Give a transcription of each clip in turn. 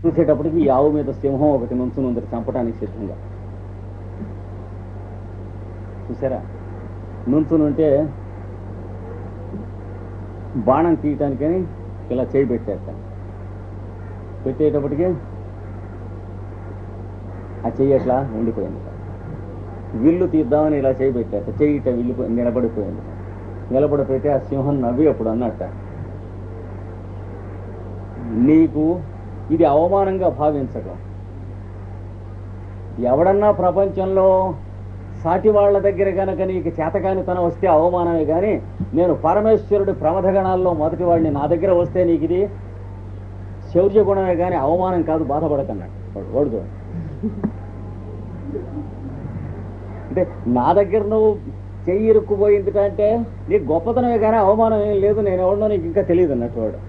చూసేటప్పటికి ఈ ఆవు మీద సింహం ఒకటి నుంచుని ఉంది చంపడానికి సిద్ధంగా. చూసారా, నుంచుని ఉంటే బాణం తీయటానికని ఇలా చేయి పెట్టేట. పెట్టేటప్పటికి ఆ చెయ్యి అట్లా ఉండిపోయింది. విల్లు తీద్దామని ఇలా చేయి పెట్టేట, చెయ్యి ఇట్లా విల్లు నిలబడిపోయింది. నిలబడిపోతే ఆ సింహం నవ్వి అప్పుడు అన్నట్ట, నీకు ఇది అవమానంగా భావించడం. ఎవడన్నా ప్రపంచంలో సాటి వాళ్ళ దగ్గర కనుక నీకు చేతకానితనం వస్తే అవమానమే, కానీ నేను పరమేశ్వరుడి ప్రమథగణాల్లో మొదటి వాడిని, నా దగ్గర వస్తే నీకు ఇది శౌర్య గుణమే కానీ అవమానం కాదు, బాధపడకన్నాడు వాడు. అంటే నా దగ్గర నువ్వు చెయ్యి ఇరుక్కుపోయింది అంటే నీకు గొప్పతనమే కానీ అవమానం ఏం లేదు, నేను ఎవడో నీకు ఇంకా తెలియదు అన్నట్టు వాడు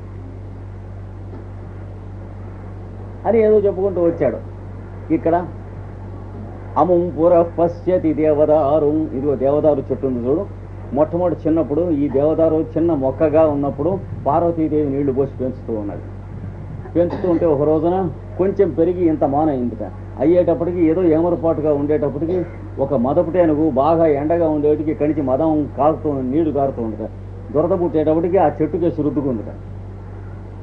అని ఏదో చెప్పుకుంటూ వచ్చాడు. ఇక్కడ అముం పుర పశ్యతి దేవదారు, ఇదిగో దేవదారు చెట్టు ఉంది చూడు. మొట్టమొదటి చిన్నప్పుడు ఈ దేవదారు చిన్న మొక్కగా ఉన్నప్పుడు పార్వతీదేవి నీళ్లు పోసి పెంచుతూ ఉన్నది. పెంచుతూ ఉంటే ఒక రోజున కొంచెం పెరిగి ఇంత మానయిందిట. అయ్యేటప్పటికి ఏదో ఏమరపాటుగా ఉండేటప్పటికి ఒక మదపుటేనుగు బాగా ఎండగా ఉండేటికి ఇక్కడి నుంచి మదం కారుతూ నీళ్లు కారుతూ ఉండట. దురద పుట్టేటప్పటికి ఆ చెట్టుకేసి రుద్దుకుందిట.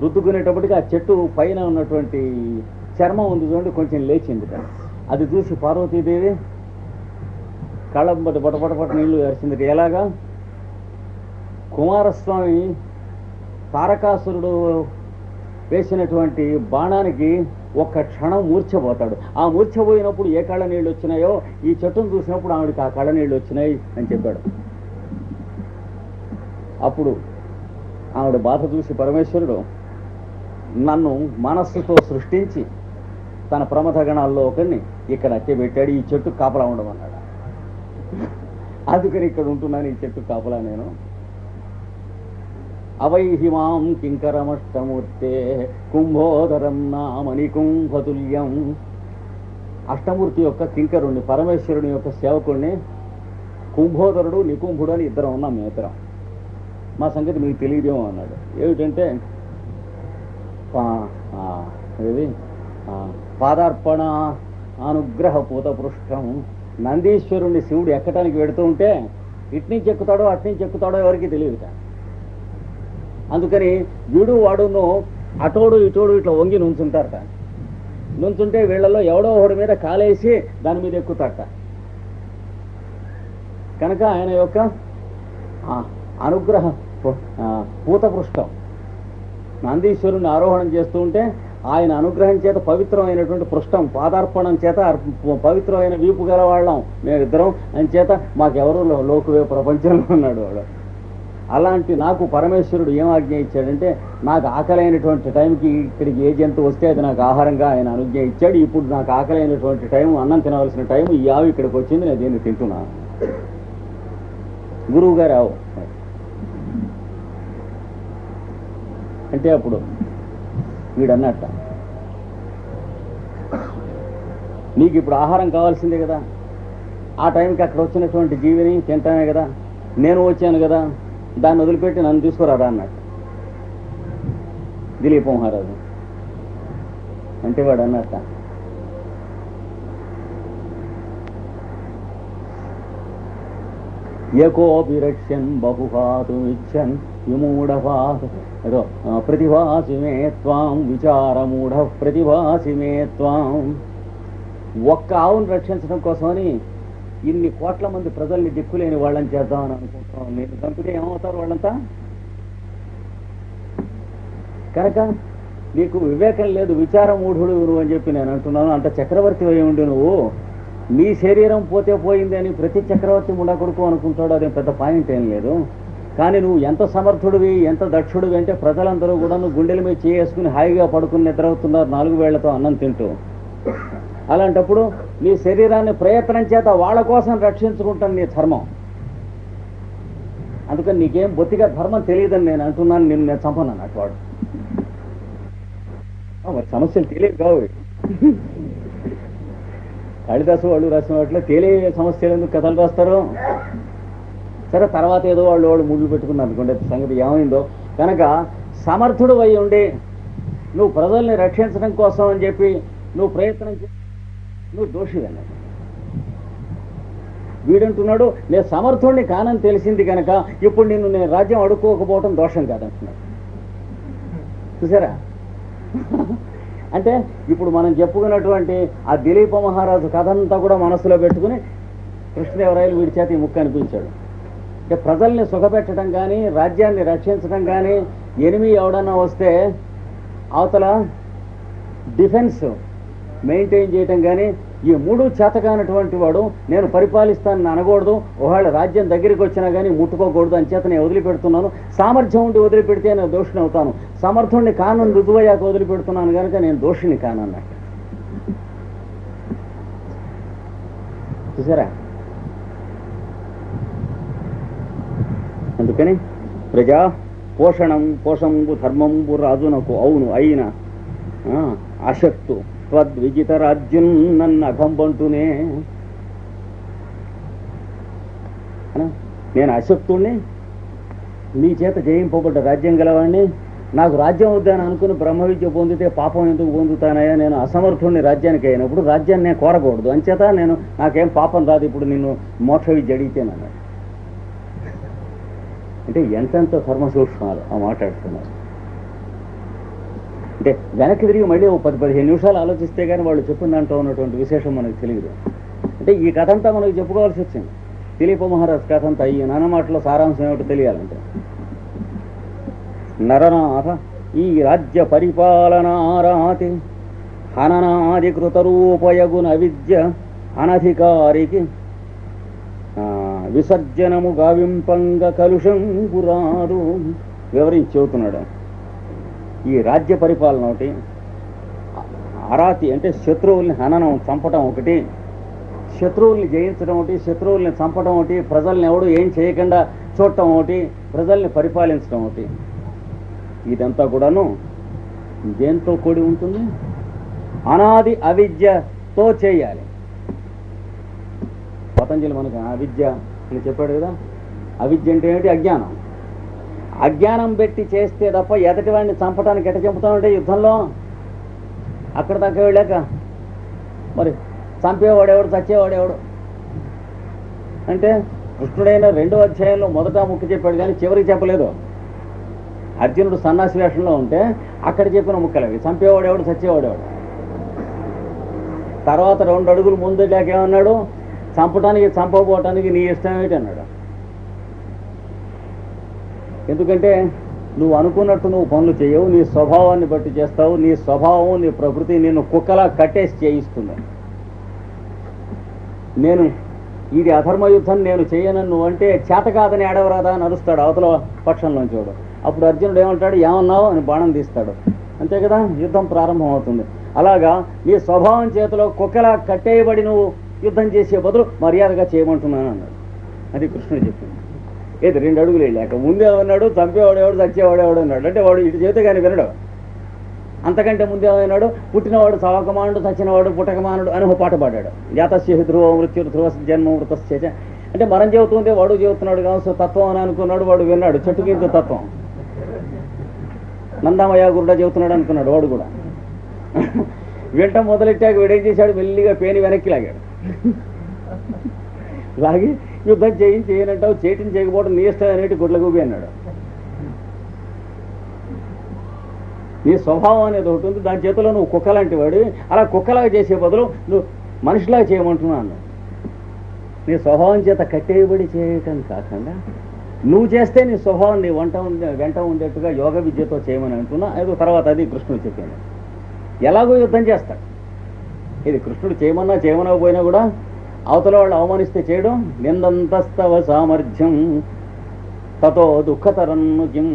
రుద్దుకునేటప్పటికి ఆ చెట్టు పైన ఉన్నటువంటి చర్మం ఉంది చూడండి కొంచెం లేచిందిట. అది చూసి పార్వతీదేవి కళ్ళ బటపటపట నీళ్లు అరిచింది. ఎలాగా కుమారస్వామి తారకాసురుడు వేసినటువంటి బాణానికి ఒక్క క్షణం మూర్ఛపోతాడు. ఆ మూర్ఛపోయినప్పుడు ఏ కళ్ళ నీళ్ళు వచ్చినాయో ఈ చెట్టును చూసినప్పుడు ఆవిడకి ఆ కళ్ళ నీళ్ళు వచ్చినాయి అని చెప్పాడు. అప్పుడు ఆవిడ బాధ చూసి పరమేశ్వరుడు నన్ను మనస్సుతో సృష్టించి తన ప్రమథగణాల్లో ఒకరిని ఇక్కడ అట్టెబెట్టాడు, ఈ చెట్టు కాపలా ఉండమన్నాడు. అందుకని ఇక్కడ ఉంటున్నాను, ఈ చెట్టు కాపలా నేను. అవైహిమాం కింకరమష్టమూర్తే కుంభోదరం నామని కుంభతుల్యం. అష్టమూర్తి యొక్క కింకరుణ్ణి, పరమేశ్వరుని యొక్క సేవకుడిని కుంభోదరుడు నికుంభుడు అని ఇద్దరం ఉన్నాం. మేము ఇద్దరం, మా సంగతి మీకు తెలియదేమో అన్నాడు. ఏమిటంటే ఇది పాదార్పణ అనుగ్రహ పూతపృష్టం. నందీశ్వరుణ్ణి శివుడు ఎక్కడానికి వెడుతూ ఉంటే ఇట్నుంచి ఎక్కుతాడో అట్నుంచి ఎక్కుతాడో ఎవరికి తెలియదుట. అందుకని వీడు వాడును అటోడు ఇటోడు ఇట్లా వంగి నుంచుంటారట. నుంచుంటే వీళ్ళల్లో ఎవడో ఒకడి మీద కాలేసి దాని మీద ఎక్కుతారట. కనుక ఆయన యొక్క అనుగ్రహ పూతపృష్టం నందీశ్వరుని ఆరోహణం చేస్తూ ఉంటే ఆయన అనుగ్రహం చేత పవిత్రమైనటువంటి పృష్టం, పాదార్పణం చేత పవిత్రమైన వీపు గలవాళ్ళం మేమిద్దరం అని చేత మాకెవరు లోకువే ప్రపంచంలో ఉన్నాడు వాడు. అలాంటి నాకు పరమేశ్వరుడు ఏం ఆజ్ఞ ఇచ్చాడంటే నాకు ఆకలైనటువంటి టైంకి ఇక్కడికి ఏ జంతువు వస్తే అది నాకు ఆహారంగా ఆయన అనుజ్ఞ ఇచ్చాడు. ఇప్పుడు నాకు ఆకలైనటువంటి టైం, అన్నం తినవలసిన టైం, ఈ ఆవు ఇక్కడికి వచ్చింది, నేను దీన్ని తింటున్నాను. గురువు గారు ఆవు అంటే అప్పుడు వీడన్నట్ట, నీకు ఇప్పుడు ఆహారం కావాల్సిందే కదా, ఆ టైంకి అక్కడ వచ్చినటువంటి జీవిని తింటానే కదా, నేను వచ్చాను కదా, దాన్ని వదిలిపెట్టి నన్ను తీసుకురారా అన్నట్టు దిలీప మహారాజు. అంటే వాడు అన్నట్ట, ఏకోపి రక్ష్యన్ బహుహాతుమిచ్చన్ విమూఢభాస ప్రతిభాసి మే త్వాం విచారమూఢ ప్రతిభాసి మే త్వాం. ఒక్క ఆవును రక్షించడం కోసమని ఇన్ని కోట్ల మంది ప్రజల్ని దిక్కులేని వాళ్ళని చేద్దామని అనుకుంటున్నాం. నేను చంపితే ఏమవుతారు వాళ్ళంతా? కనుక నీకు వివేకం లేదు, విచారమూఢుడు నువ్వు అని చెప్పి నేను అంటున్నాను. అంత చక్రవర్తి అయి ఉండి నువ్వు నీ శరీరం పోతే పోయింది అని ప్రతి చక్రవర్తి ముండా కొడుకు అనుకుంటాడు, అదే పెద్ద పాయింట్ ఏం లేదు. కానీ నువ్వు ఎంత సమర్థుడివి, ఎంత దక్షుడివి అంటే ప్రజలందరూ కూడా నువ్వు గుండెల మీద చేసుకుని హాయిగా పడుకుని నిద్రవుతున్నారు 4 వేళ్లతో అన్నం తింటూ. అలాంటప్పుడు నీ శరీరాన్ని ప్రయత్నం చేత వాళ్ళ కోసం రక్షించుకుంటాను నీ ధర్మం. అందుకని నీకేం బొత్తిగా ధర్మం తెలియదని నేను అంటున్నాను, నిన్ను నేను చంపను అన్నట్టు వాడు. మరి సమస్యలు తెలియదు కావు. కాళిదాసు వాళ్ళు రాసిన వాటిలో తెలియ సమస్యలు ఎందుకు కథలు రాస్తారు? సరే, తర్వాత ఏదో వాళ్ళు ముళ్ళు పెట్టుకున్నారు అనుకోండి, సంగతి ఏమైందో. కనుక సమర్థుడు అయి ఉండి నువ్వు ప్రజల్ని రక్షించడం కోసం అని చెప్పి నువ్వు ప్రయత్నం నువ్వు దోషివన్నాడు. వీడంటున్నాడు నేను సమర్థుడిని కానని తెలిసింది కనుక ఇప్పుడు నేను రాజ్యం అడుక్కోకపోవటం దోషం కాదంటున్నాడు. చూసారా? అంటే ఇప్పుడు మనం చెప్పుకున్నటువంటి ఆ దిలీప మహారాజు కథ అంతా కూడా మనసులో పెట్టుకుని కృష్ణదేవరాయలు వీడి చేత ఈ ముక్క అనిపించాడు. అంటే ప్రజల్ని సుఖపెట్టడం కానీ రాజ్యాన్ని రక్షించడం కానీ ఎనిమి ఎవడన్నా వస్తే అవతల డిఫెన్స్ మెయింటైన్ చేయటం కానీ ఈ మూడు చేతకానటువంటి వాడు నేను పరిపాలిస్తానని అనకూడదు. ఒకవేళ రాజ్యం దగ్గరికి వచ్చినా కానీ ముట్టుకోకూడదు అని చేత నేను వదిలిపెడుతున్నాను. సామర్థ్యం ఉండి వదిలిపెడితే నేను దోషిని అవుతాను. సమర్థుడిని కానని రుజువయ్యాక వదిలిపెడుతున్నాను కనుక నేను దోషిని కానన్నట్టు. చూసారా? అందుకని ప్రజా పోషణంబు ధర్మంబు రాజునకు అవును అయిన అశక్తు త్వద్విజిత రాజ్యం నన్ను అకంబంటూనే. నేను అశక్తుణ్ణి, నీ చేత జయింపబడ్డ రాజ్యం గలవాడిని. నాకు రాజ్యం వద్దని అనుకుని బ్రహ్మ విద్య పొందితే పాపం ఎందుకు పొందుతానయ్యా? నేను అసమర్థుణ్ణి రాజ్యానికి అయినప్పుడు రాజ్యాన్ని నేను కోరకూడదు. అంచేత నాకేం పాపం రాదు ఇప్పుడు నిన్ను మోక్ష విద్య అడిగితేనన్నాడు. అంటే ఎంతెంత ధర్మ సూక్ష్మాలు ఆ మాట్లాడుతున్నారు. అంటే వెనక్కి తిరిగి మళ్ళీ 10-15 నిమిషాలు ఆలోచిస్తే కానీ వాళ్ళు చెప్పిన దాంట్లో ఉన్నటువంటి విశేషం మనకు తెలియదు. అంటే ఈ కథ అంతా మనకు చెప్పుకోవాల్సి వచ్చింది. దిలీప మహారాజ్ కథ అంతా ఈ నానమాటలో సారాంశం ఏమిటో తెలియాలంటే, నరనాథ ఈ రాజ్య పరిపాలనారాతి హననాధికృత రూపయగున విద్య అనధికారికి విసర్జనము గావింపంగ కలుషం పురారు వివరించి చెబుతున్నాడు. ఈ రాజ్య పరిపాలన ఒకటి, అరాతి అంటే శత్రువుల్ని హననం చంపటం ఒకటి, శత్రువుల్ని జయించడం ఒకటి, శత్రువుల్ని చంపటం ఒకటి, ప్రజల్ని ఎవడు ఏం చేయకుండా చూడటం ఒకటి, ప్రజల్ని పరిపాలించడం ఒకటి. ఇదంతా కూడాను దేంతో కూడి ఉంటుంది? అనాది అవిద్యతో చేయాలి. పతంజలి మనకు అవిద్య అని చెప్పాడు కదా. అవిద్య అంటే ఏమిటి? అజ్ఞానం. అజ్ఞానం పెట్టి చేస్తే తప్ప ఎదటి వాడిని చంపడానికి ఎట చంపుతామంటే యుద్ధంలో అక్కడ దాకా వెళ్ళాక మరి చంపేవాడెవడు చచ్చేవాడెవడు అంటే కృష్ణుడైన 2వ అధ్యాయంలో మొదట ముక్కు చెప్పాడు కానీ చివరికి చెప్పలేదు. అర్జునుడు సన్నాసి వేషంలో ఉంటే అక్కడ చెప్పిన ముక్కలవి. చంపేవాడెవడు చచ్చేవాడెవడు. తర్వాత 2 అడుగులు ముందు లేకేమన్నాడు? చంపటానికి చంపకపోవటానికి నీ ఇష్టం ఏమిటి అన్నాడు. ఎందుకంటే నువ్వు అనుకున్నట్టు నువ్వు పనులు చేయవు, నీ స్వభావాన్ని బట్టి చేస్తావు. నీ స్వభావం నీ ప్రకృతి నిన్ను కుక్కలా కట్టేసి చేయిస్తుంది. నేను ఇది అధర్మ యుద్ధం నేను చేయను నువ్వు అంటే చేత కాదని ఏడవరాదా అని అరుస్తాడు అవతల పక్షంలోంచి వాడు. అప్పుడు అర్జునుడు ఏమంటాడు? ఏమన్నావు అని బాణం తీస్తాడు. అంతే కదా, యుద్ధం ప్రారంభం అవుతుంది. అలాగా నీ స్వభావం చేతిలో కుక్కలా కట్టేయబడి నువ్వు యుద్ధం చేసే బదులు మర్యాదగా చేయమంటున్నాను అన్నాడు. అది కృష్ణుడు చెప్పింది. ఏది 2 అడుగులు వెళ్ళాక ముందే అన్నాడు చంపేవాడేవాడు చచ్చేవాడేవాడు అన్నాడు. అంటే వాడు ఇటు చేతే కానీ వినడు. అంతకంటే ముందే ఏమన్నాడు? పుట్టినవాడు చావకమానుడు చచ్చినవాడు పుట్టకమానుడు అని ఒక పాట పాడాడు. జాతస్య ధ్రువ మృత్యు ధ్రువ జన్మ మృతస్య. అంటే మనం చెబుతుంటే వాడు చెబుతున్నాడు కావచ్చు తత్వం అని అనుకున్నాడు. వాడు విన్నాడు చెట్టు కింద తత్వం. నందామయ్య గురుడ చెబుతున్నాడు అనుకున్నాడు వాడు కూడా. వింటం మొదలెట్టాక వీడేం చేశాడు? మెల్లిగా పేని వెనక్కి లాగాడు. లాగి యుద్ధం చేయనంటావు, చేయటం చేయకపోవడం నీ ఇష్టం అనేటి గుడ్లగూబి అన్నాడు. నీ స్వభావం అనేది ఒకటి ఉంది, దాని చేతిలో నువ్వు కుక్కలాంటి వాడు. అలా కుక్కలాగా చేసే బదులు నువ్వు మనిషిలాగా చేయమంటున్నావు అన్నాడు. నీ స్వభావం చేత కట్టేయబడి చేయటం కాకుండా నువ్వు చేస్తే నీ స్వభావం నీ వెంట ఉండేట్టుగా యోగ విద్యతో చేయమని అంటున్నా. ఏదో తర్వాత అది కృష్ణుడు చెప్పింది. ఎలాగో యుద్ధం చేస్తాడు. ఇది కృష్ణుడు చేయమనకపోయినా కూడా అవతల వాళ్ళు అవమానిస్తే చేయడం. నిందంతస్తవ సామర్థ్యం తతో దుఃఖతరన్ను కిం.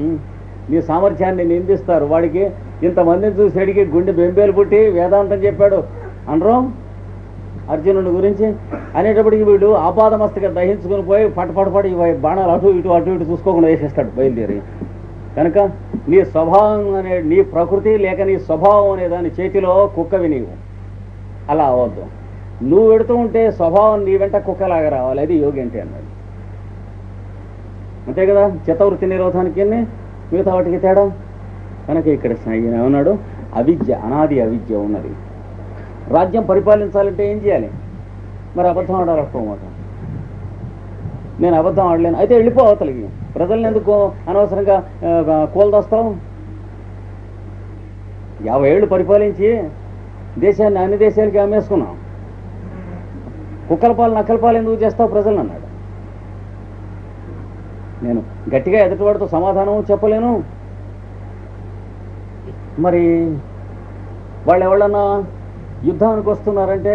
నీ సామర్థ్యాన్ని నిందిస్తారు. వాడికి ఇంతమందిని చూసేడికి గుండె బెంబేలు పుట్టి వేదాంతం చెప్పాడు అనరు అర్జునుడి గురించి అనేటప్పటికి వీడు ఆపాదమస్తగా దహించుకుని పోయి పటపటపడి బాణాలు అటు ఇటు చూసుకోకుండా వేసేస్తాడు బయలుదేరి. కనుక నీ స్వభావం అనే నీ ప్రకృతి లేక నీ స్వభావం అనే దాని చేతిలో కుక్కవి నీవు. అలా అవ్వద్దు. నువ్వు పెడుతూ ఉంటే స్వభావం నీ వెంట కుక్కలాగా రావాలి. అది యోగి అంటే అన్నాడు. అంతే కదా, చిత్తవృత్తి నిరోధానికి మిగతా వాటికి తేడా. కనుక ఇక్కడ ఏమన్నాడు? అవిద్య, అనాది అవిద్య ఉన్నది. రాజ్యం పరిపాలించాలంటే ఏం చేయాలి? మరి అబద్ధం ఆడాలి. ఒక్కమాట నేను అబద్ధం ఆడలేను, అయితే వెళ్ళిపో అవతలికి. ప్రజల్ని ఎందుకు అనవసరంగా కోల్దొస్తావు? 50 ఏళ్ళు పరిపాలించి దేశాన్ని అన్ని దేశాలకి అమ్మేసుకున్నాం. కుక్కల పాలు నక్కల పాలు ఎందుకు చేస్తావు ప్రజలను అన్నాడు. నేను గట్టిగా ఎదుటివాడితో సమాధానం చెప్పలేను. మరి వాళ్ళు ఎవరన్నా యుద్ధానికి వస్తున్నారంటే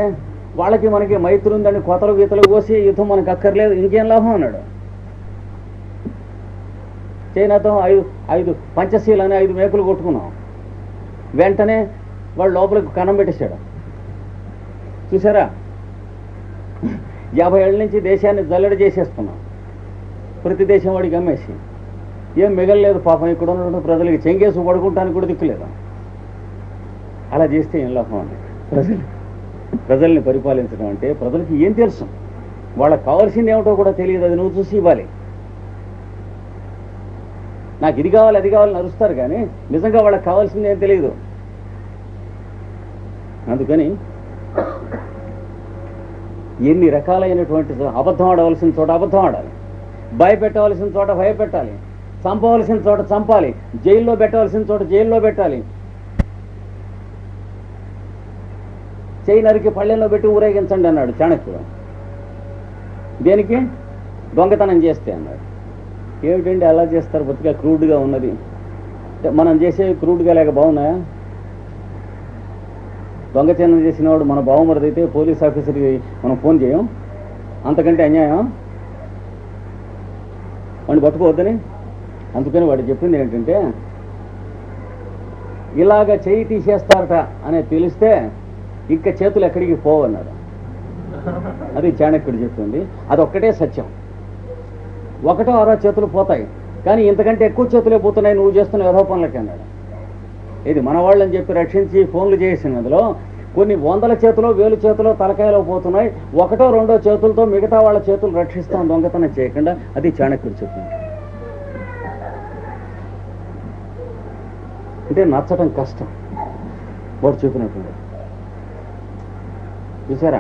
వాళ్ళకి మనకి మైత్రి ఉందని కొతలు గీతలు కోసి యుద్ధం మనకు అక్కర్లేదు, ఇంకేం లాభం అన్నాడు. చైనాతో 5 పంచశీలని 5 మేకులు కొట్టుకున్నాం. వెంటనే వాడు లోపలికి కన్నం పెట్టేశాడు. చూసారా, 50 ఏళ్ళ నుంచి దేశాన్ని జల్లెడ చేసేస్తున్నాం. ప్రతి దేశం వాడికి అమ్మేసి ఏం మిగలలేదు పాపం. ఇక్కడ ఉన్నటువంటి ప్రజలకి చెంగేసు పడుకుంటానికి కూడా దిక్కులేదు. అలా చేస్తే ఏం లాభం అండి? ప్రజల్ని పరిపాలించడం అంటే ప్రజలకి ఏం తెలుసు? వాళ్ళకి కావాల్సింది ఏమిటో కూడా తెలియదు. అది నువ్వు చూసి ఇవ్వాలి. నాకు ఇది కావాలి అది కావాలని అరుస్తారు కానీ నిజంగా వాళ్ళకి కావాల్సింది ఏం తెలియదు. అందుకని ఎన్ని రకాలైనటువంటి అబద్ధం ఆడవలసిన చోట అబద్ధం ఆడాలి, భయపెట్టవలసిన చోట భయపెట్టాలి, చంపవలసిన చోట చంపాలి, జైల్లో పెట్టవలసిన చోట జైల్లో పెట్టాలి, చేయి నరికి పళ్ళెంలో పెట్టి ఊరేగించండి అన్నాడు చాణక్యుడు. దేనికి? దొంగతనం చేస్తే అన్నాడు. ఏమిటండి అలా చేస్తారు? బొత్తిగా క్రూడ్గా ఉన్నది. మనం చేసేవి క్రూడ్గా లేక బాగున్నాయా? దొంగతనం చేసినవాడు మన బావమరిది అయితే పోలీస్ ఆఫీసర్కి మనం ఫోన్ చేయం? అంతకంటే అన్యాయం వాడిని పట్టుకోవద్దని. అందుకని వాడు చెప్పింది ఏంటంటే, ఇలాగ చేయి తీసేస్తారట అనేది తెలిస్తే ఇంకా చేతులు ఎక్కడికి పోవన్నాడు. అది చాణక్యుడు చెప్పింది. అదొక్కటే సత్యం. 1 6 చేతులు పోతాయి, కానీ ఇంతకంటే ఎక్కువ చేతులే పోతున్నాయి నువ్వు చేస్తున్న యథోపనులకి అన్నాడు. ఇది మన వాళ్ళని చెప్పి రక్షించి ఫోన్లు చేసినందులో కొన్ని 100 చేతులు 1000 చేతులు తలకాయలో పోతున్నాయి. 1 2 చేతులతో మిగతా వాళ్ళ చేతులు రక్షిస్తాం దొంగతనం చేయకుండా. అది చాణక్యుడు చెప్పింది. అంటే నచ్చటం కష్టం వాడు చెప్పినట్టు. చూసారా,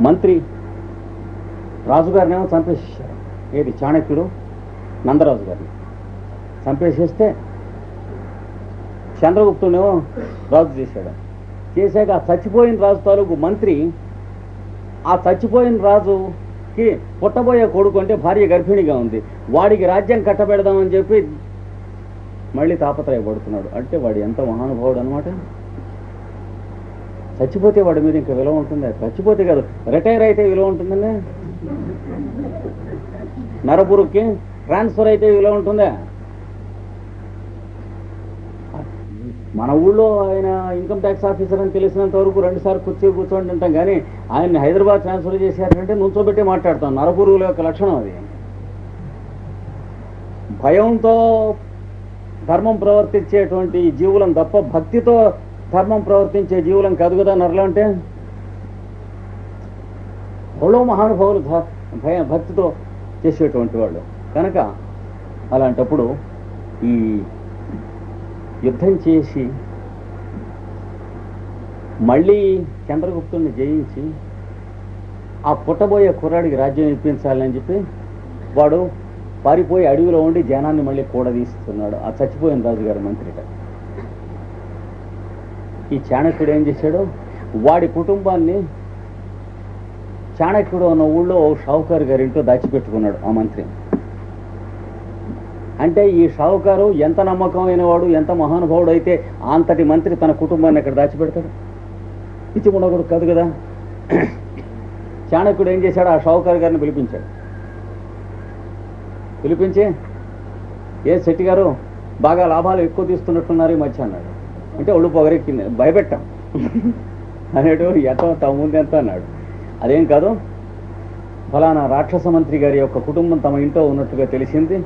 మంత్రి రాజుగారినేమో చంపేసేసారు. ఏది? చాణక్యుడు నందరాజు గారిని చంపేసేస్తే చంద్రగుప్తుడేమో రాజు చేశాడు. చేశాక ఆ చచ్చిపోయిన రాజు తాలూకు మంత్రి ఆ చచ్చిపోయిన రాజుకి పుట్టబోయే కొడుకు అంటే భార్య గర్భిణిగా ఉంది, వాడికి రాజ్యం కట్టబెడదామని చెప్పి మళ్ళీ తాపత్రయపడుతున్నాడు. అంటే వాడు ఎంత మహానుభావుడు అనమాట. చచ్చిపోతే వాడి మీద ఇంకా విలువ ఉంటుందా? చచ్చిపోతే కాదు, రిటైర్ అయితే విలువ ఉంటుందండి. నరపురుకి ట్రాన్స్ఫర్ అయితే విలువ ఉంటుందా? మన ఊళ్ళో ఆయన ఇన్కమ్ ట్యాక్స్ ఆఫీసర్ అని తెలిసినంత వరకు 2 సార్లు కూర్చోండి అంటాం, కానీ ఆయన్ని హైదరాబాద్ ట్రాన్స్ఫర్ చేశారంటే నుంచోబెట్టే మాట్లాడతాం. నరపురుల యొక్క లక్షణం అది. భయంతో ధర్మం ప్రవర్తించేటువంటి జీవులం తప్ప భక్తితో ధర్మం ప్రవర్తించే జీవులం కాదు కదా నరలు అంటే. ఎవరో మహానుభావులు భక్తితో చేసేటువంటి వాళ్ళు కనుక అలాంటప్పుడు ఈ యుద్ధం చేసి మళ్ళీ చంద్రగుప్తుడిని జయించి ఆ పుట్టబోయే కుర్రాడికి రాజ్యం ఇప్పించాలని చెప్పి వాడు పారిపోయి అడవిలో ఉండి జనాన్ని మళ్ళీ కూడదీస్తున్నాడు. ఆ చచ్చిపోయిన రాజుగారి మంత్రిట. ఈ చాణక్యుడు ఏం చేశాడు? వాడి కుటుంబాన్ని చాణక్యుడు ఉన్న ఊళ్ళో షావుకారు గారి ఇంట్లో దాచిపెట్టుకున్నాడు ఆ మంత్రి. అంటే ఈ షావుకారు ఎంత నమ్మకమైన వాడు, ఎంత మహానుభావుడు అయితే అంతటి మంత్రి తన కుటుంబాన్ని ఎక్కడ దాచిపెడతాడు? పిచ్చి ఉండకూడదు కాదు కదా. చాణక్యుడు ఏం చేశాడు? ఆ షావుకారు గారిని పిలిపించాడు. పిలిపించి, ఏ శెట్టి గారు బాగా లాభాలు ఎక్కువ తీస్తున్నట్టున్నారు ఈ మధ్య అన్నాడు. అంటే ఒళ్ళు పొగరెక్కింది. భయపెట్టాం అనేటు ఎంత తమ ముందు ఎంత అన్నాడు. అదేం కాదు, ఫలానా రాక్షస మంత్రి గారి యొక్క కుటుంబం తమ ఇంట్లో ఉన్నట్టుగా తెలిసింది,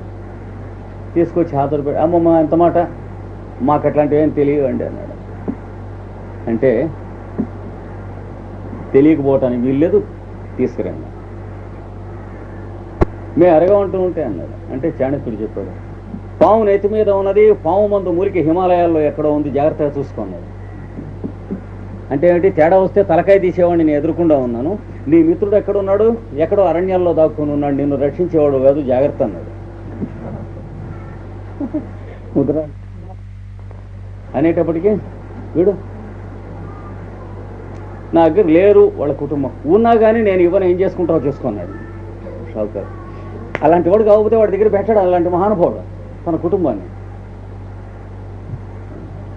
తీసుకొచ్చి హాజరు పెట్టి. అమ్మమ్మ ఎంత మాట, మాకు అట్లాంటివి ఏం తెలియవండి అన్నాడు. అంటే తెలియకపోవటానికి వీల్లేదు, తీసుకురండి. మేము అరగమంటూ ఉంటే అన్నాడు. అంటే చాణక్యుడు చెప్పాడు, పాము నెత్తి మీద ఉన్నది, పాము మందు మూలికి హిమాలయాల్లో ఎక్కడో ఉంది, జాగ్రత్తగా చూసుకున్నాడు. అంటే ఏంటి, తేడా వస్తే తలకాయ తీసేవాడిని నేను ఎదురుకుండా ఉన్నాను, నీ మిత్రుడు ఎక్కడున్నాడు, ఎక్కడో అరణ్యాల్లో దాక్కుని ఉన్నాడు, నిన్ను రక్షించేవాడు కాదు, జాగ్రత్త అన్నాడు. ముద్ర అనేటప్పటికీ వీడు నా దగ్గర లేరు వాళ్ళ కుటుంబం, ఉన్నా కానీ నేను ఇవ్వను, ఏం చేసుకుంటావో చేసుకున్నాడు షావుకారు. అలాంటి వాడు కాకపోతే వాడి దగ్గర పెట్టాడు అలాంటి మహానుభావుడు తన కుటుంబాన్ని.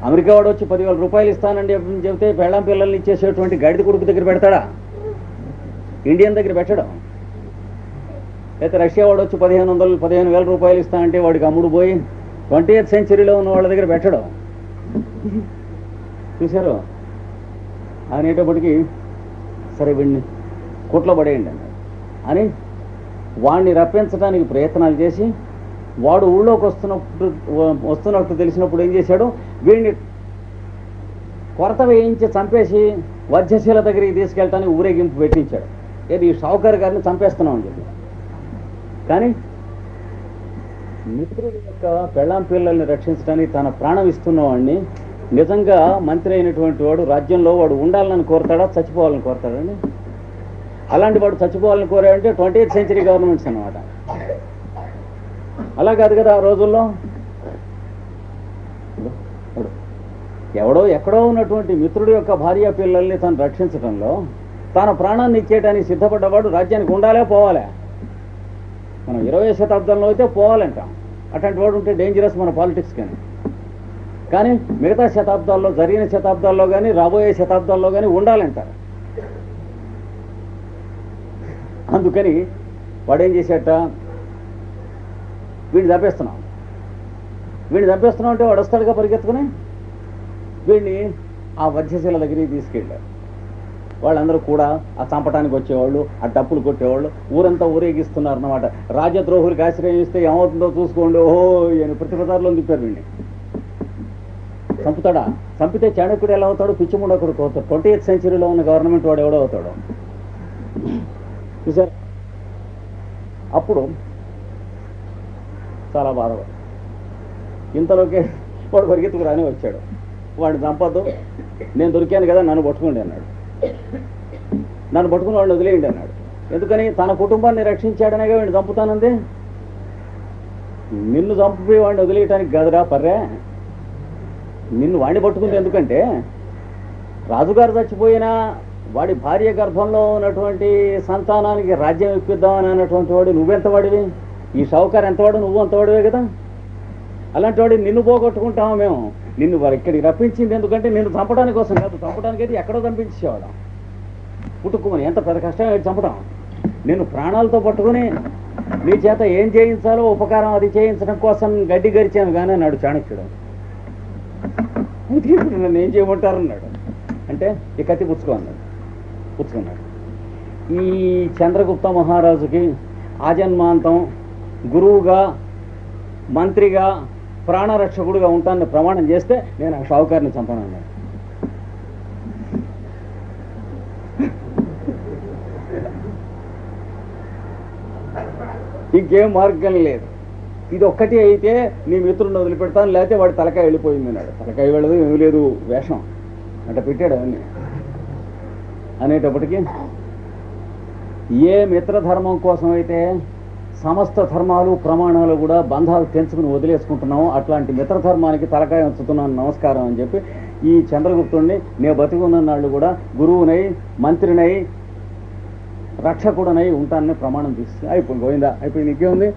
అమెరికా వాడు వచ్చి 10,000 రూపాయలు ఇస్తానండి చెబితే పెళ్ళాం పిల్లల్ని ఇచ్చేసేటువంటి గాడిద కొడుకు దగ్గర పెడతాడా, ఇండియన్ దగ్గర పెట్టడం. అయితే రష్యా వాడు వచ్చి 15,000 రూపాయలు ఇస్తానంటే వాడికి అమ్ముడు పోయి 20th సెంచరీలో ఉన్న వాళ్ళ దగ్గర పెట్టడం. చూశారు అనేటప్పటికీ సరే వీడిని కొట్లో పడేయండి అన్నాడు అని వాడిని రప్పించడానికి ప్రయత్నాలు చేసి, వాడు ఊళ్ళోకి వస్తున్నట్టు తెలిసినప్పుడు ఏం చేశాడు, వీడిని కొరత వేయించి చంపేసి వధ్యశీల దగ్గరికి తీసుకెళ్ళటానికి ఊరేగింపు పెట్టించాడు. ఏది, ఈ షావుకారు గారిని చంపేస్తున్నామని చెప్పి. కానీ మిత్రుడి యొక్క పెళ్ళాం పిల్లల్ని రక్షించడానికి తన ప్రాణం ఇస్తున్నవాడిని నిజంగా మంత్రి అయినటువంటి వాడు రాజ్యంలో వాడు ఉండాలని కోరతాడా, చచ్చిపోవాలని కోరతాడండి? అలాంటి వాడు చచ్చిపోవాలని కోరాడంటే 20th సెంచరీ గవర్నమెంట్స్ అన్నమాట. అలా కాదు కదా ఆ రోజుల్లో. ఎవడో ఎక్కడో ఉన్నటువంటి మిత్రుడి యొక్క భార్య పిల్లల్ని తను రక్షించడంలో తన ప్రాణాన్ని ఇచ్చేయడానికి సిద్ధపడ్డవాడు రాజ్యానికి ఉండాలే పోవాలే. మనం 20వ శతాబ్దంలో అయితే పోవాలంటాం, అట్లాంటి వాడు ఉంటే డేంజరస్ మన పాలిటిక్స్. కానీ మిగతా శతాబ్దాల్లో, జరిగిన శతాబ్దాల్లో కానీ రాబోయే శతాబ్దాల్లో కానీ ఉండాలంటారు. అందుకని వాడేం చేసేట, వీడిని చంపేస్తున్నాం అంటే వాడు వస్తాడుగా పరిగెత్తుకుని వీడిని ఆ వధ్యశీల దగ్గరికి తీసుకెళ్ళారు. వాళ్ళందరూ కూడా ఆ చంపటానికి వచ్చేవాళ్ళు, ఆ డప్పులు కొట్టేవాళ్ళు, ఊరంతా ఊరేగిస్తున్నారు అన్నమాట. రాజద్రోహులకు ఆశ్రయం ఇస్తే ఏమవుతుందో చూసుకోండి, ఓహో ఈయన ప్రతిపదారులో తిప్పారు వీడిని. చంపుతాడా? చంపితే చాణక్యుడు ఎలా అవుతాడు, పిచ్చిముండకుడు అవుతాడు. 20th సెంచరీలో ఉన్న గవర్నమెంట్ వాడు ఎవడో అవుతాడు. చూసారు, అప్పుడు చాలా బాధపడు. ఇంతలోకే వాడు పరిగెత్తుకు రాని వచ్చాడు. వాడిని చంపద్దు, నేను దొరికాను కదా నన్ను పట్టుకోండి అన్నాడు. నన్ను పట్టుకుని వాడిని వదిలేయండి అన్నాడు. ఎందుకని? తన కుటుంబాన్ని రక్షించాడనేగా వీడిని చంపుతానంది. నిన్ను చంపి వాడిని వదిలేయటానికి గదరా పర్రే, నిన్ను వాడిని పట్టుకుంది. ఎందుకంటే రాజుగారు చచ్చిపోయినా వాడి భార్య గర్భంలో ఉన్నటువంటి సంతానానికి రాజ్యం ఇప్పిద్దామని అన్నటువంటి వాడు నువ్వెంత వాడివి, ఈ షావుకారు ఎంతవాడు, నువ్వు అంతవాడివే కదా. అలాంటి వాడు నిన్ను పోగొట్టుకుంటాము మేము. నిన్ను వారు ఇక్కడికి రప్పించింది ఎందుకంటే నిన్ను చంపడానికి కోసం కాదు, చంపడానికి అయితే ఎక్కడో చంపించేవాడు పుట్టుకుమని. ఎంత పెద్ద కష్టం చంపడం. నిన్ను ప్రాణాలతో పట్టుకుని నీ చేత ఏం చేయించాలో ఉపకారం అది చేయించడం కోసం గడ్డి గరిచాను కానీ అన్నాడు చాణక్యుడు. నన్ను ఏం చేయమంటారన్నాడు. అంటే ఈ కత్తి పుచ్చుకున్నాడు. ఈ చంద్రగుప్త మహారాజుకి ఆజన్మాంతం గురువుగా, మంత్రిగా, ప్రాణరక్షకుడుగా ఉంటానని ప్రమాణం చేస్తే నేను ఆ షావుకారిని చంపానన్నాడు. ఇంకేం మార్గం లేదు, ఇది ఒక్కటి అయితే నీ మిత్రుడిని వదిలిపెడతాను, లేకపోతే వాడి తలకాయ వెళ్ళిపోయింది అన్నాడు. తలకాయ వెళ్ళదు, ఏమీ లేదు, వేషం అంటే పెట్టాడు అవన్నీ. అనేటప్పటికీ ఏ మిత్రధర్మం కోసం అయితే సమస్త ధర్మాలు ప్రమాణాలు కూడా బంధాలు తెంచుకుని వదిలేసుకుంటున్నామో అట్లాంటి మిత్రధర్మానికి తలకాయ ఉంచుతున్నాను, నమస్కారం అని చెప్పి ఈ చంద్రగుప్తుడిని నేను బతికున్న నాళ్ళు కూడా గురువునై, మంత్రినై, రక్షకుడనై ఉంటానని ప్రమాణం తీసుకుని అయిపోయింది. గోవిందా అయిపోయింది, ఇంకేముంది.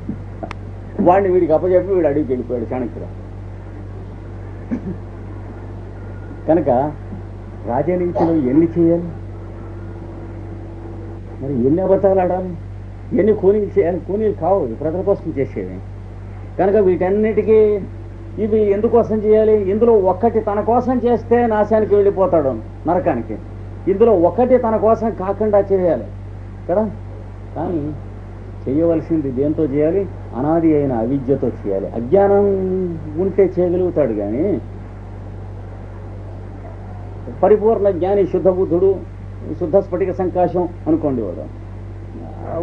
వాడిని వీడికి అప్పచెప్పి వీడు అడిగి వెళ్ళిపోయాడు చాణక్యుడు. కనుక రాజనీతిలో ఎన్ని చేయాలి, మరి ఎన్ని అబద్ధాలు ఆడాలి, ఎన్ని కూనీలు చేయాలి. కూనీలు కావు, ప్రజల కోసం చేసేవి. కనుక వీటన్నిటికీ ఇవి ఎందుకోసం చేయాలి? ఇందులో ఒక్కటి తన కోసం చేస్తే నాశానికి వెళ్ళిపోతాడు, నరకానికి. ఇందులో ఒక్కటి తన కోసం కాకుండా చేయాలి కదా. కానీ చేయవలసింది దేంతో చేయాలి? అనాది అయిన అవిద్యతో చేయాలి. అజ్ఞానం ఉంటే చేయగలుగుతాడు, కానీ పరిపూర్ణ జ్ఞాని, శుద్ధ బుద్ధుడు, శుద్ధ స్ఫటిక సంకాశం అనుకోండి, వాడు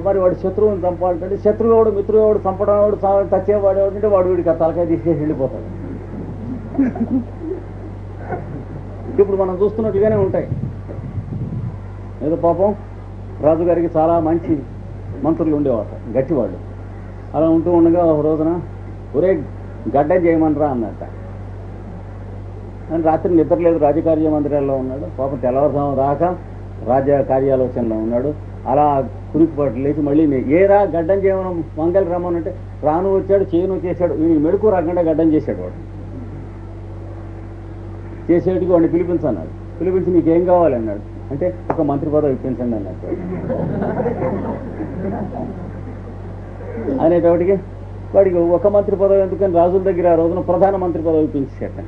మరి వాడు శత్రువుని చంపాలంటే శత్రువుడు మిత్రుడు చంపడం వాడు చచ్చేవాడు అంటే వాడు వీడికి ఆ తలకాయ తీసేసి వెళ్ళిపోతాడు. ఇప్పుడు మనం చూస్తున్నట్టుగానే ఉంటాయి. ఏదో పాపం రాజుగారికి చాలా మంచి మంత్రులు ఉండేవాట, గట్టివాళ్ళు. అలా ఉంటూ ఉండగా ఒక రోజున ఒరే గడ్డం చేయమనరా అన్నట్ట. అని రాత్రి నిద్రలేదు, రాజకార్య మందిరాల్లో ఉన్నాడు. పాపం తెల్లవారుజాము దాకా రాజ్య కార్యాలోచనలో ఉన్నాడు. అలా కురికిపాటు లేచి మళ్ళీ ఏరా గడ్డం చేయమని మంగళ రమ్మనంటే రాను వచ్చాడు, చేయను చేశాడు. ఈ మెడుకు రాకుండా గడ్డం చేశాడు. వాడు చేసేటికి వాడిని పిలిపించన్నాడు. పిలిపించి నీకేం కావాలన్నాడు. అంటే ఒక మంత్రి పదవి ఇప్పించండి అన్నట్టు. అనేటప్పటికి వాడికి ఒక మంత్రి పదవి ఎందుకని రాజుల దగ్గర ఆ రోజున ప్రధానమంత్రి పదవి ఇప్పించేట.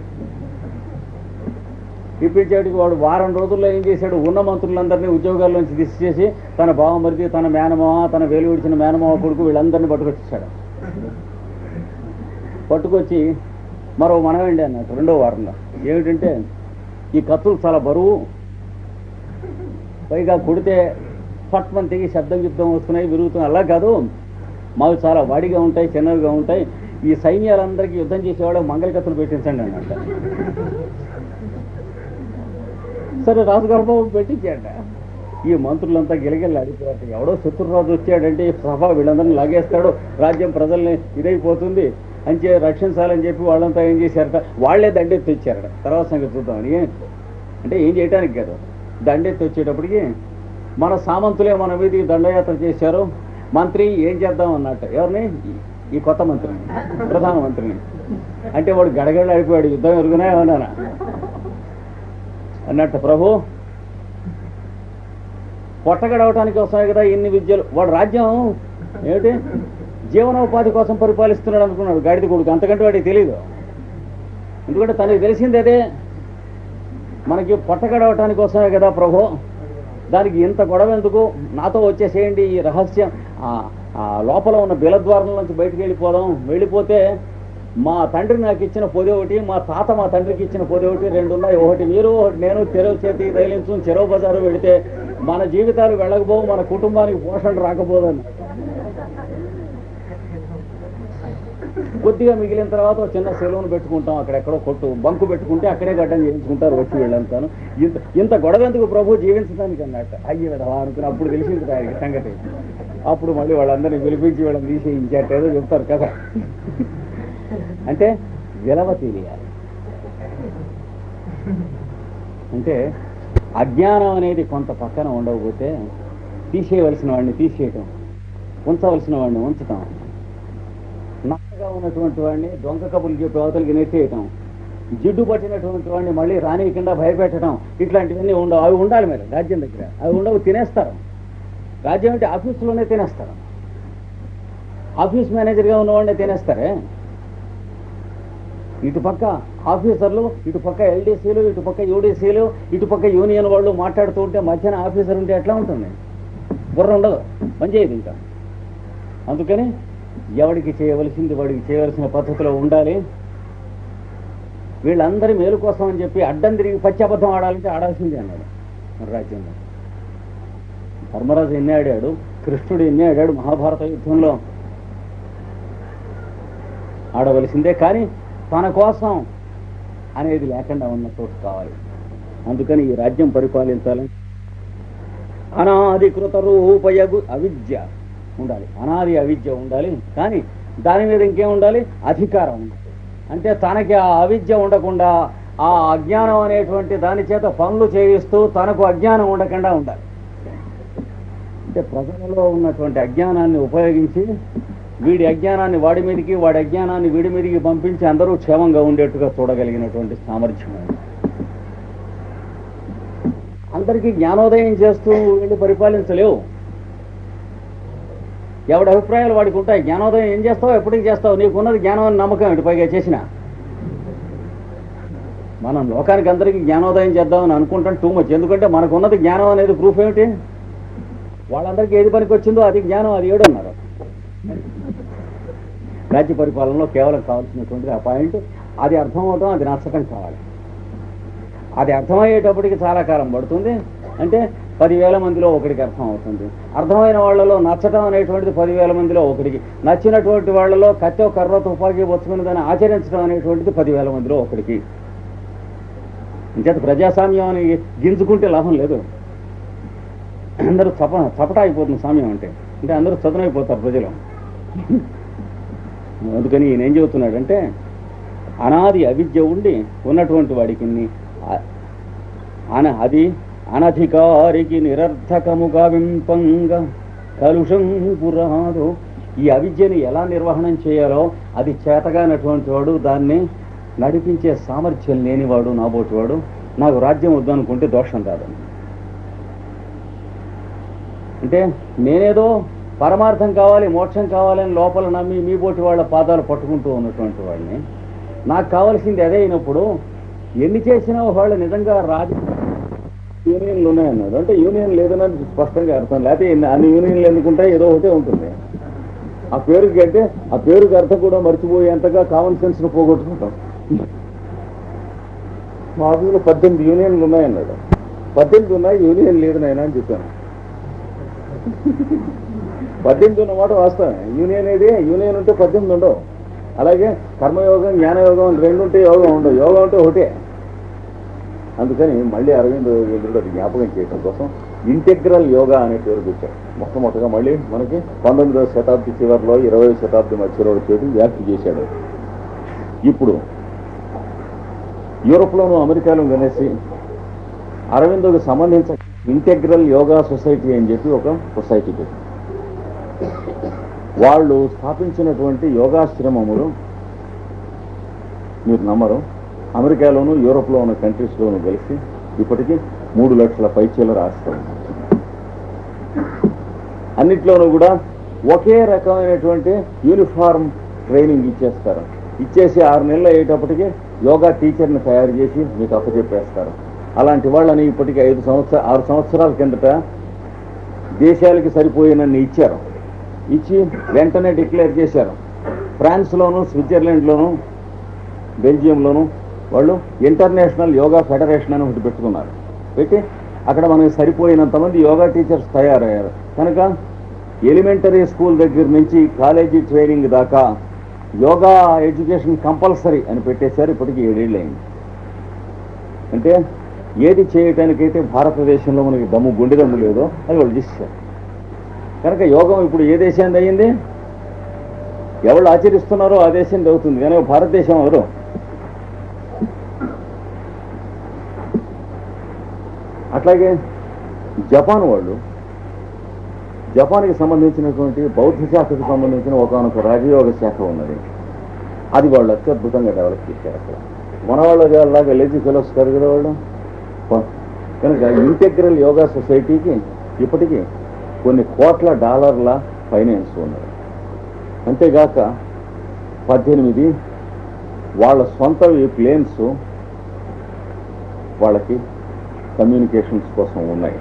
ఇప్పించేటికి వాడు వారం రోజుల్లో ఏం చేశాడు, ఉన్న మంత్రులందరినీ ఉద్యోగాల్లోంచి తీసేసి తన బావమరిది, తన మేనమావ, తన వేలు విడిచిన మేనమావ కొడుకు వీళ్ళందరినీ పట్టుకొచ్చేసాడు. పట్టుకొచ్చి మరో మనవేండి అన్నట్టు రెండో వారంలో. ఏమిటంటే ఈ కత్తులు చాలా బరువు, పైగా కొడితే పట్మని తెగి శబ్దం యుద్ధం వస్తున్నాయి, విరుగుతున్నాయి. అలా కాదు, మాకు చాలా వాడిగా ఉంటాయి, చిన్నవిగా ఉంటాయి. ఈ సైన్యాలందరికీ యుద్ధం చేసేవాడు మంగళ కత్తులు పెట్టించండి అన్నట్ట. సరే రాజుగారు బాబు పెట్టించాడ. ఈ మంత్రులంతా గిలగిల్లా అడిపోయారు. ఎవడో శత్రురాజు వచ్చాడంటే సభ వీళ్ళందరినీ లాగేస్తాడు, రాజ్యం ప్రజల్ని ఇదైపోతుంది అని రక్షించాలని చెప్పి వాళ్ళంతా ఏం చేశారట, వాళ్లే దండెత్తి వచ్చారట. తర్వాత సంగతి చూద్దామని. అంటే ఏం చేయడానికి కాదు, దండెత్తి వచ్చేటప్పటికి మన సామంతులే మన మీదకి దండయాత్ర చేశారు. మంత్రి ఏం చేద్దాం అన్నట్టు. ఎవరిని? ఈ కొత్త మంత్రిని, ప్రధానమంత్రిని. అంటే వాడు గడగడ అయిపోయాడు, యుద్ధం ఎరుగునా ఏమన్నా అన్నట్టు. ప్రభు పొట్టగడవటానికి వస్తాయి కదా ఇన్ని విద్యలు. వాడు రాజ్యం ఏమిటి జీవనోపాధి కోసం పరిపాలిస్తున్నాడు అనుకున్నాడు గాడిద కొడుకు. అంతకంటే వాడికి తెలియదు. ఎందుకంటే తనకి తెలిసింది అదే, మనకి పొట్టగడవటానికి వస్తాయి కదా ప్రభు, దానికి ఇంత గొడవ ఎందుకు, నాతో వచ్చేసేయండి. ఈ రహస్యం లోపల ఉన్న బిలద్వారం నుంచి బయటకు వెళ్ళిపోతే మా తండ్రి నాకు ఇచ్చిన పొది ఒకటి, మా తాత మా తండ్రికి ఇచ్చిన పొది ఒకటి, రెండు ఉన్నాయి. ఒకటి మీరు, ఒకటి నేను. చెరువు చేతి రైలించు, చెరువు బజారు వెళితే మన జీవితాలు వెళ్ళకపోవు, మన కుటుంబానికి పోషణ రాకపోదని. కొద్దిగా మిగిలిన తర్వాత చిన్న సెలవును పెట్టుకుంటాం, అక్కడెక్కడో కొట్టు బంకు పెట్టుకుంటే అక్కడే గడ్డం చేయించుకుంటారు వచ్చి వీళ్ళంతాను. ఇంత గొడవ ఎందుకు ప్రభు జీవించడానికి అన్నట్టు. అయ్యి విధవా అనుకుని అప్పుడు తెలిసింది ఆయనకి సంగతి. అప్పుడు మళ్ళీ వాళ్ళందరినీ పిలిపించి వాళ్ళని తీసేయించేటేదో చెప్తారు కదా. అంటే విలవ తెలియాలి. అంటే అజ్ఞానం అనేది కొంత పక్కన ఉండకపోతే తీసేయవలసిన వాడిని తీసేయటం, ఉంచవలసిన వాడిని ఉంచటం, నక్కగా ఉన్నటువంటి వాడిని దొంగ కబుర్లు చెప్పి అవతలికి నెట్టేయటం, జిడ్డు పట్టినటువంటి వాడిని మళ్ళీ రానియకుండా భయపెట్టడం, ఇట్లాంటివన్నీ ఉండవు. అవి ఉండాలి మరి రాజ్యం దగ్గర. అవి ఉండవు, తినేస్తారు. రాజ్యం అంటే ఆఫీసులోనే తినేస్తారు. ఆఫీస్ మేనేజర్గా ఉన్నవాడినే తినేస్తారే. ఇటుపక్క ఆఫీసర్లు, ఇటుపక్క ఎల్డీసీలు, ఇటుపక్క యూడీసీలు, ఇటుపక్క యూనియన్ వాళ్ళు మాట్లాడుతూ ఉంటే మధ్యన ఆఫీసర్ ఉంటే ఎట్లా ఉంటుంది? బుర్ర ఉండదు, పనిచేయదు ఇంకా. అందుకని ఎవడికి చేయవలసింది వాడికి చేయవలసిన పద్ధతిలో ఉండాలి. వీళ్ళందరి మేలు కోసం అని చెప్పి అడ్డం తిరిగి పచ్చబద్ధం ఆడాలంటే ఆడాల్సిందే అన్నాడు మన రాజ్యంలో. ధర్మరాజు ఎన్ని ఆడాడు, కృష్ణుడు ఎన్ని ఆడాడు మహాభారత యుద్ధంలో. ఆడవలసిందే, కానీ తన కోసం అనేది లేకుండా ఉన్న చోటు కావాలి. అందుకని ఈ రాజ్యం పరిపాలించాలని అనాధికృత రూపయగు అవిద్య ఉండాలి. అనాది అవిద్య ఉండాలి, కానీ దాని మీద ఇంకేం ఉండాలి? అధికారం ఉండాలి. అంటే తనకి ఆ అవిద్య ఉండకుండా, ఆ అజ్ఞానం అనేటువంటి దాని చేత పనులు చేయిస్తూ తనకు అజ్ఞానం ఉండకుండా ఉండాలి. అంటే ప్రజలలో ఉన్నటువంటి అజ్ఞానాన్ని ఉపయోగించి వీడి అజ్ఞానాన్ని వాడి మీదకి, వాడి అజ్ఞానాన్ని వీడి మీదకి పంపించి అందరూ క్షేమంగా ఉండేట్టుగా చూడగలిగినటువంటి సామర్థ్యం. అందరికీ జ్ఞానోదయం చేస్తూ వీళ్ళు పరిపాలించలేవు. ఎవడి అభిప్రాయాలు వాడికి ఉంటాయి. జ్ఞానోదయం ఏం చేస్తావు, ఎప్పటికి చేస్తావు, నీకున్నది జ్ఞానం అని నమ్మకం ఏంటి పైగా చేసిన. మనం లోకానికి అందరికీ జ్ఞానోదయం చేద్దామని అనుకుంటాం టూ మచ్. ఎందుకంటే మనకున్నది జ్ఞానం అనేది ప్రూఫ్ ఏమిటి? వాళ్ళందరికీ ఏది పనికి వచ్చిందో అది జ్ఞానం, అది ఏడు అన్నారు. రాజ్య పరిపాలనలో కేవలం కావాల్సినటువంటిది ఆ పాయింట్. అది అర్థం అవటం, అది నచ్చటం కావాలి. అది అర్థమయ్యేటప్పటికి చాలా కాలం పడుతుంది. అంటే 10,000 మందిలో ఒకడికి అర్థం అవుతుంది. అర్థమైన వాళ్ళలో నచ్చటం అనేటువంటిది 10,000 మందిలో ఒకడికి, నచ్చినటువంటి వాళ్ళలో కత్తో కర్ర తుపాకీ వచ్చుకుని దాన్ని ఆచరించడం అనేటువంటిది 10,000 మందిలో ఒకడికి. ఇంకేత ప్రజాస్వామ్యం అని గింజుకుంటే లాభం లేదు. అందరూ చపట అయిపోతుంది సామ్యం అంటే అందరూ చదునైపోతారు ప్రజలు. అందుకని ఈయన ఏం చెబుతున్నాడంటే, అనాది అవిద్య ఉండి ఉన్నటువంటి వాడికి అది అనధికారికి నిరర్థకముగా వింపంగా కలుషం పురాదు. ఈ అవిద్యని ఎలా నిర్వహణం చేయాలో అది చేతగానటువంటి వాడు, దాన్ని నడిపించే సామర్థ్యం లేనివాడు నాబోటివాడు నాకు రాజ్యం వద్దనుకుంటే దోషం కాదని. అంటే నేనేదో పరమార్థం కావాలి, మోక్షం కావాలని లోపల నమ్మి మీ బోటి వాళ్ళ పాదాలు పట్టుకుంటూ ఉన్నటువంటి వాడిని, నాకు కావాల్సింది అదే అయినప్పుడు ఎన్ని చేసినా వాళ్ళు నిజంగా యూనియన్లు ఉన్నాయన్నాడు. అంటే యూనియన్ లేదన్నది స్పష్టంగా అర్థం. లేకపోతే అన్ని యూనియన్లు ఎందుకుంటాయి, ఏదో ఒకటే ఉంటుంది. ఆ పేరుకి అంటే ఆ పేరుకి అర్థం కూడా మర్చిపోయేంతగా కామన్ సెన్స్ ను పోగొట్టుకుంటాం. మా ఆఫీసులో 18 యూనియన్లు ఉన్నాయన్నాడు. 18 ఉన్నాయి, యూనియన్ లేదు నాయన అని చెప్పాను. 18 ఉన్నమాట వాస్తవమే. యూనియన్ ఏది? యూనియన్ ఉంటే 18 ఉండవు. అలాగే కర్మయోగం, జ్ఞానయోగం 2 ఉంటే యోగం ఉండవు. యోగం అంటే ఒకటే. అందుకని మళ్ళీ అరవింద్ ఎదురు అది జ్ఞాపకం చేయడం కోసం ఇంటెగ్రల్ యోగా అనే పేరు పెట్టారు. మొట్టమొదటిగా మళ్ళీ మనకి 19వ శతాబ్ది చివరిలో 20వ శతాబ్ది మధ్యలో చేతి వ్యాప్తి చేశాడు. ఇప్పుడు యూరోప్లోను అమెరికాలో కలిసి అరవింద్కి సంబంధించిన ఇంటెగ్రల్ యోగా సొసైటీ అని చెప్పి ఒక సొసైటీ పెట్టి వాళ్ళు స్థాపించినటువంటి యోగాశ్రమములు మీరు నమ్మరు, అమెరికాలోను యూరోప్లో ఉన్న కంట్రీస్లోనూ కలిసి ఇప్పటికీ 3 లక్షల పైచీల రాస్తారు. అన్నిట్లోనూ కూడా ఒకే రకమైనటువంటి యూనిఫార్మ్ ట్రైనింగ్ ఇచ్చేస్తారు. ఇచ్చేసి 6 నెలలు అయ్యేటప్పటికి యోగా టీచర్ని తయారు చేసి మీకు అప్పచెప్పేస్తారు. అలాంటి వాళ్ళని ఇప్పటికీ 6 సంవత్సరాల కిందట దేశాలకి సరిపోయినన్ని ఇచ్చారు. ఇచ్చి వెంటనే డిక్లేర్ చేశారు. ఫ్రాన్స్లోను, స్విట్జర్లాండ్లోను, బెల్జియంలోను వాళ్ళు ఇంటర్నేషనల్ యోగా ఫెడరేషన్ అని ఒకటి పెట్టుకున్నారు. పెట్టి అక్కడ మనకి సరిపోయినంతమంది యోగా టీచర్స్ తయారయ్యారు. కనుక ఎలిమెంటరీ స్కూల్ దగ్గర నుంచి కాలేజీ ట్రైనింగ్ దాకా యోగా ఎడ్యుకేషన్ కంపల్సరీ అని పెట్టేశారు. ఇప్పటికీ 7 ఏళ్ళు అయింది. అంటే ఏది చేయటానికైతే భారతదేశంలో మనకి గుండె దమ్ము లేదో అది వాళ్ళు చేశారు. కనుక యోగం ఇప్పుడు ఏ దేశానికి అయ్యింది? ఎవరు ఆచరిస్తున్నారో ఆ దేశం అవుతుంది, కానీ భారతదేశం ఎవరు? అట్లాగే జపాన్ వాళ్ళు, జపాన్కి సంబంధించినటువంటి బౌద్ధ శాఖకు సంబంధించిన ఒకనొక రాజయోగ శాఖ ఉన్నది. అది వాళ్ళు అత్యద్భుతంగా డెవలప్ చేశారు. అక్కడ మన వాళ్ళలాగా లేజీ ఫెలోస్ కాదు కదా వాళ్ళు. కనుక ఇంటెగ్రల్ యోగా సొసైటీకి ఇప్పటికీ కొన్ని కోట్ల డాలర్ల ఫైనాన్స్ ఉన్నది. అంతేగాక 18 వాళ్ళ సొంత ప్లేన్స్ వాళ్ళకి కమ్యూనికేషన్స్ కోసం ఉన్నాయి.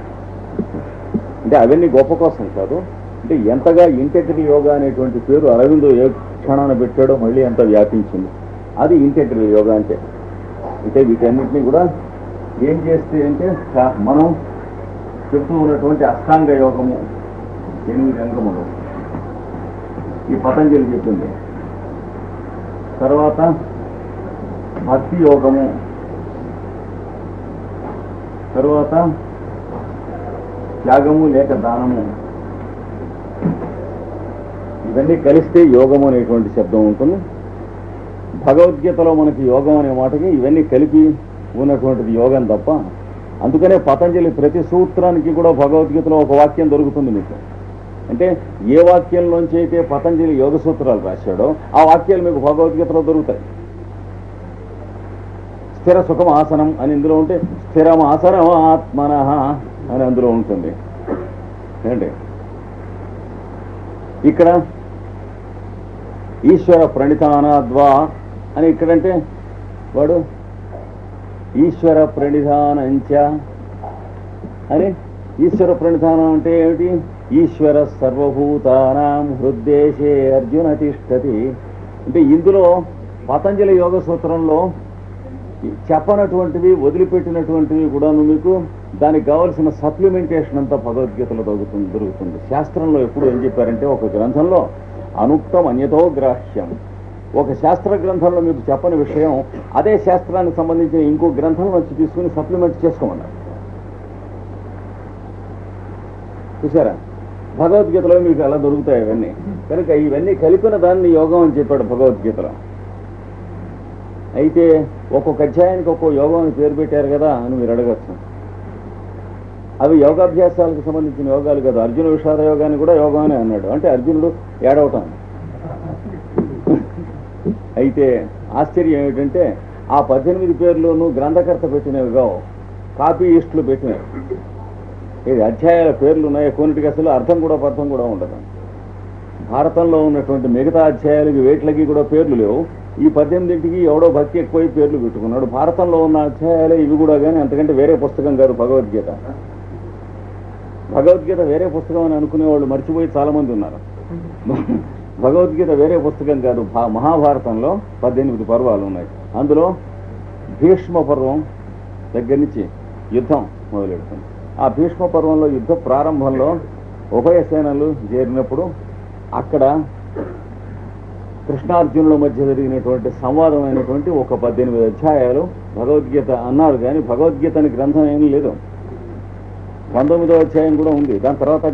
అంటే అవన్నీ గొప్ప కోసం కాదు. అంటే ఎంతగా ఇంటెగ్రల్ యోగా అనేటువంటి పేరు అరవిందో ఏ క్షణాన పెట్టాడో మళ్ళీ ఎంత వ్యాపించింది. అది ఇంటెగ్రల్ యోగా అంటే. అంటే వీటన్నిటినీ కూడా ఏం చేస్తే అంటే మనం చెప్తూ ఉన్నటువంటి అష్టాంగ యోగము 8 అంగములు ఈ పతంజలి చెప్పింది. తర్వాత భక్తి యోగము, తరువాత త్యాగము లేక దానము, ఇవన్నీ కలిస్తే యోగము అనేటువంటి శబ్దం ఉంటుంది. భగవద్గీతలో మనకి యోగం అనే మాటకి ఇవన్నీ కలిపి ఉన్నటువంటిది యోగం తప్ప. అందుకనే పతంజలి ప్రతి సూత్రానికి కూడా భగవద్గీతలో ఒక వాక్యం దొరుకుతుంది మీకు. అంటే ఏ వాక్యంలోంచి అయితే పతంజలి యోగ సూత్రాలు రాశాడో ఆ వాక్యాలు మీకు భగవద్గీతలో దొరుకుతాయి. స్థిర సుఖం ఆసనం అని ఇందులో ఉంటే స్థిరం ఆసనం ఆత్మనః అని అందులో ఉంటుంది. ఏంటి ఇక్కడ ఈశ్వర ప్రణిధానాద్వా అని ఇక్కడంటే వాడు ఈశ్వర ప్రణిధానంచ అని. ఈశ్వర ప్రణిధానం అంటే ఏమిటి? ఈశ్వర సర్వభూతానాం హృద్దేశే అర్జున తిష్టతి. అంటే ఇందులో పతంజలి యోగ సూత్రంలో చెప్పనటువంటివి వదిలిపెట్టినటువంటివి కూడాను మీకు దానికి కావలసిన సప్లిమెంటేషన్ అంతా భగవద్గీతలో దొరుకుతుంది. శాస్త్రంలో ఎప్పుడు ఏం చెప్పారంటే ఒక గ్రంథంలో అనుక్తం అన్యతో గ్రాహ్యం, ఒక శాస్త్ర గ్రంథంలో మీకు చెప్పని విషయం అదే శాస్త్రానికి సంబంధించిన ఇంకో గ్రంథం వచ్చి తీసుకుని సప్లిమెంట్ చేసుకోమన్నారు. చూసారా, భగవద్గీతలో మీకు ఎలా దొరుకుతాయి ఇవన్నీ. కనుక ఇవన్నీ కలిపిన దాన్ని యోగం అని చెప్పాడు భగవద్గీతలో. అయితే ఒక్కొక్క అధ్యాయానికి ఒక్కో యోగం అని పేరు పెట్టారు కదా అని మీరు అడగచ్చు. అవి యోగాభ్యాసాలకు సంబంధించిన యోగాలు కదా. అర్జున విషాద యోగాన్ని కూడా యోగం అని అన్నాడు. అంటే అర్జునుడు ఏడవటం. అయితే ఆశ్చర్యం ఏమిటంటే ఆ 18 పేర్లోనూ గ్రంథకర్త పెట్టినవి కావు, కాపీయిస్టులు పెట్టినవి. ఇది అధ్యాయాల పేర్లు ఉన్నాయి, కొన్నిటికి అసలు అర్థం కూడా ఉండదు. భారతంలో ఉన్నటువంటి మిగతా అధ్యాయాలకి వేట్లకి కూడా పేర్లు లేవు. ఈ 18కి ఎవడో భక్తి ఎక్కువై పేర్లు పెట్టుకున్నాడు. భారతంలో ఉన్న అధ్యాయాలే ఇవి కూడా, కానీ అంతకంటే వేరే పుస్తకం కాదు భగవద్గీత. భగవద్గీత వేరే పుస్తకం అని అనుకునే వాళ్ళు మర్చిపోయి చాలా మంది ఉన్నారు. భగవద్గీత వేరే పుస్తకం కాదు. మహాభారతంలో 18 పర్వాలు ఉన్నాయి. అందులో భీష్మ పర్వం దగ్గర నుంచి యుద్ధం మొదలెడుతుంది. ఆ భీష్మ పర్వంలో యుద్ధ ప్రారంభంలో ఉభయ సేనలు చేరినప్పుడు అక్కడ కృష్ణార్జునుల మధ్య జరిగినటువంటి సంవాదమైనటువంటి ఒక 18 అధ్యాయాలు భగవద్గీత అన్నారు. కానీ భగవద్గీత అని గ్రంథం ఏమీ లేదు. 19వ అధ్యాయం కూడా ఉంది. దాని తర్వాత